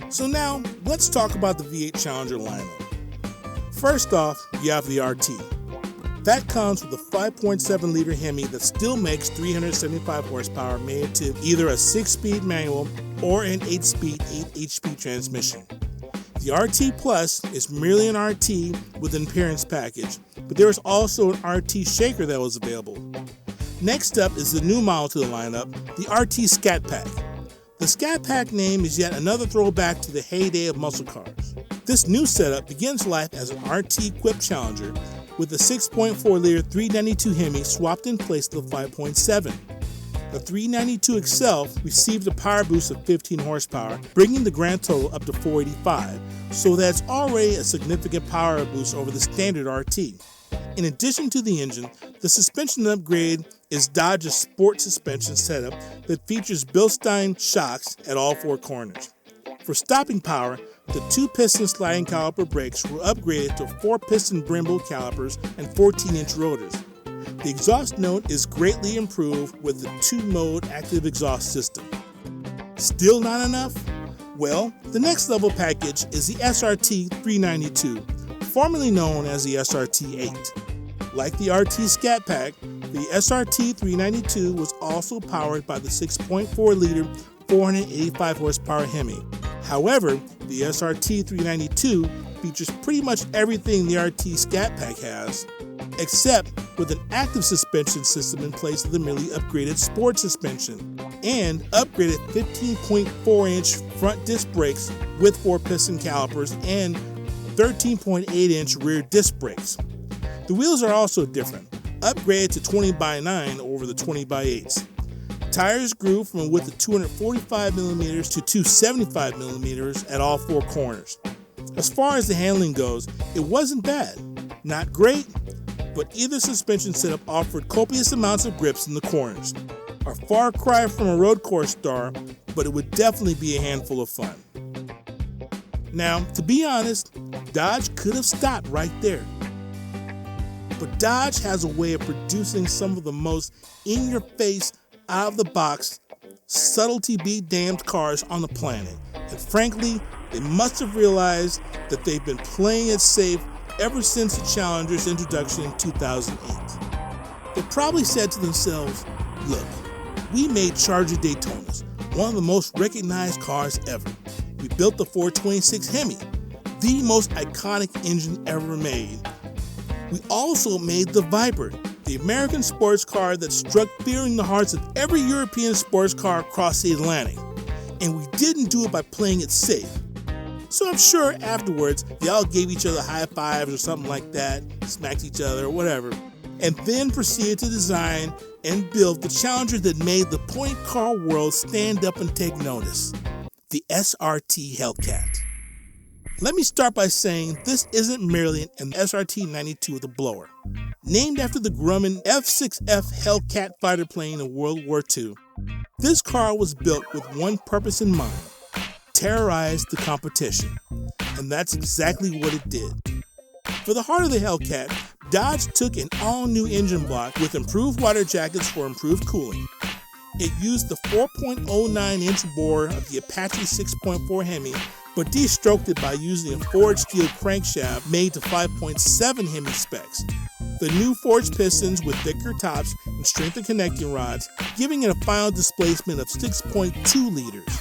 So now, let's talk about the V8 Challenger lineup. First off, you have the RT. That comes with a 5.7-liter Hemi that still makes 375 horsepower made to either a 6-speed manual or an 8-speed 8-HP transmission. The RT Plus is merely an RT with an appearance package, but there is also an RT Shaker that was available. Next up is the new model to the lineup, the RT Scat Pack. The Scat Pack name is yet another throwback to the heyday of muscle cars. This new setup begins life as an RT-equipped Challenger with a 6.4-liter 392 Hemi swapped in place of the 5.7. The 392 itself received a power boost of 15 horsepower, bringing the grand total up to 485, so that's already a significant power boost over the standard RT. In addition to the engine, the suspension upgrade is Dodge's sport suspension setup that features Bilstein shocks at all 4 corners. For stopping power, the 2-piston sliding caliper brakes were upgraded to 4-piston Brembo calipers and 14-inch rotors. The exhaust note is greatly improved with the 2-mode active exhaust system. Still not enough? Well, the next level package is the SRT 392, formerly known as the SRT 8. Like the RT Scat Pack, the SRT 392 was also powered by the 6.4-liter 485 horsepower Hemi. However, the SRT 392 features pretty much everything the RT Scat Pack has, except with an active suspension system in place of the merely upgraded sport suspension, and upgraded 15.4-inch front disc brakes with 4-piston calipers and 13.8-inch rear disc brakes. The wheels are also different, upgraded to 20x9 over the 20x8s. Tires grew from a width of 245mm to 275mm at all 4 corners. As far as the handling goes, it wasn't bad. Not great, but either suspension setup offered copious amounts of grips in the corners. A far cry from a road course star, but it would definitely be a handful of fun. Now, to be honest, Dodge could have stopped right there. But Dodge has a way of producing some of the most in-your-face, out-of-the-box, subtlety-be-damned cars on the planet. And frankly, they must have realized that they've been playing it safe ever since the Challenger's introduction in 2008. They probably said to themselves, look, we made Charger Daytonas, one of the most recognized cars ever. We built the 426 Hemi, the most iconic engine ever made. We also made the Viper, the American sports car that struck fear in the hearts of every European sports car across the Atlantic. And we didn't do it by playing it safe. So I'm sure afterwards, they all gave each other high fives or something like that, smacked each other or whatever, and then proceeded to design and build the Challenger that made the point car world stand up and take notice, the SRT Hellcat. Let me start by saying this isn't merely an SRT 92 with a blower. Named after the Grumman F-6F Hellcat fighter plane in World War II, this car was built with one purpose in mind: terrorize the competition. And that's exactly what it did. For the heart of the Hellcat, Dodge took an all-new engine block with improved water jackets for improved cooling. It used the 4.09-inch bore of the Apache 6.4 Hemi, but de-stroked it by using a forged steel crankshaft made to 5.7 Hemi specs. The new forged pistons with thicker tops and strengthened connecting rods, giving it a final displacement of 6.2 liters.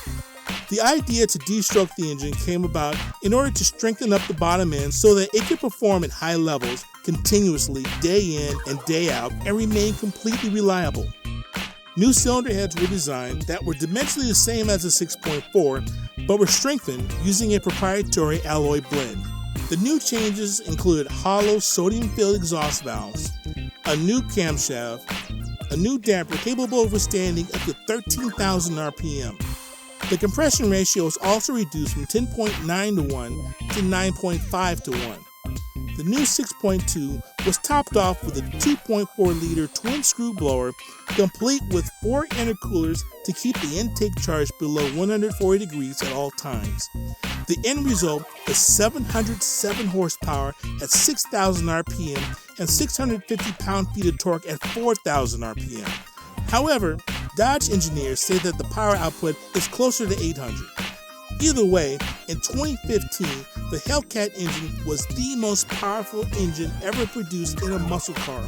The idea to de-stroke the engine came about in order to strengthen up the bottom end so that it could perform at high levels continuously day in and day out and remain completely reliable. New cylinder heads were designed that were dimensionally the same as the 6.4, but were strengthened using a proprietary alloy blend. The new changes included hollow sodium-filled exhaust valves, a new camshaft, a new damper capable of withstanding up to 13,000 RPM. The compression ratio was also reduced from 10.9 to 1 to 9.5 to 1. The new 6.2 was topped off with a 2.4-liter twin-screw blower, complete with 4 intercoolers to keep the intake charge below 140 degrees at all times. The end result is 707 horsepower at 6,000 RPM and 650 pound-feet of torque at 4,000 RPM. However, Dodge engineers say that the power output is closer to 800. Either way, in 2015, the Hellcat engine was the most powerful engine ever produced in a muscle car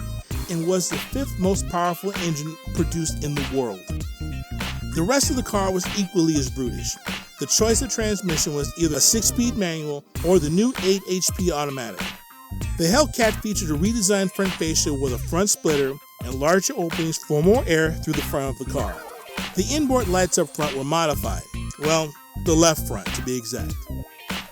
and was the 5th most powerful engine produced in the world. The rest of the car was equally as brutish. The choice of transmission was either a 6-speed manual or the new 8 HP automatic. The Hellcat featured a redesigned front fascia with a front splitter and larger openings for more air through the front of the car. The inboard lights up front were modified. Well, the left front to be exact.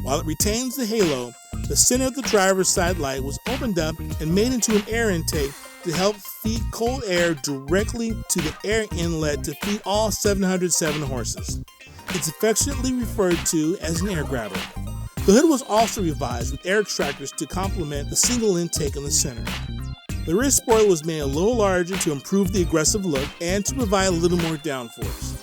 While it retains the halo, the center of the driver's side light was opened up and made into an air intake to help feed cold air directly to the air inlet to feed all 707 horses. It's affectionately referred to as an air grabber. The hood was also revised with air extractors to complement the single intake in the center. The rear spoiler was made a little larger to improve the aggressive look and to provide a little more downforce.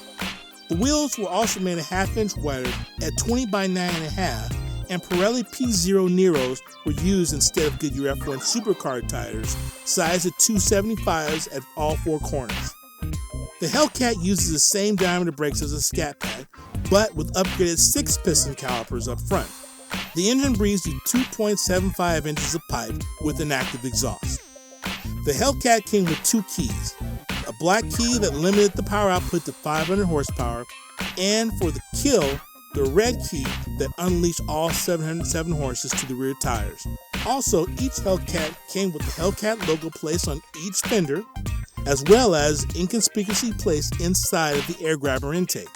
The wheels were also made a half-inch wider at 20 by 9.5, and Pirelli P0 Neros were used instead of Goodyear F1 Supercar tires, sized at 275s at all 4 corners. The Hellcat uses the same diameter brakes as the Scat Pack, but with upgraded 6-piston calipers up front. The engine breathes through 2.75 inches of pipe with an active exhaust. The Hellcat came with 2 keys, a black key that limited the power output to 500 horsepower, and for the kill, the red key that unleashed all 707 horses to the rear tires. Also, each Hellcat came with the Hellcat logo placed on each fender, as well as inconspicuously placed inside of the air grabber intake.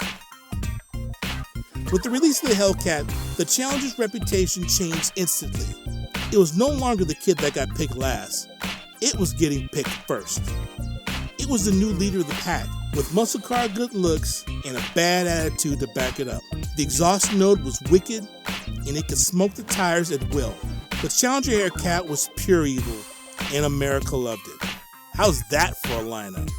With the release of the Hellcat, the Challenger's reputation changed instantly. It was no longer the kid that got picked last. It was getting picked first. It was the new leader of the pack, with muscle car good looks and a bad attitude to back it up. The exhaust node was wicked, and it could smoke the tires at will. The Challenger Hellcat was pure evil, and America loved it. How's that for a lineup?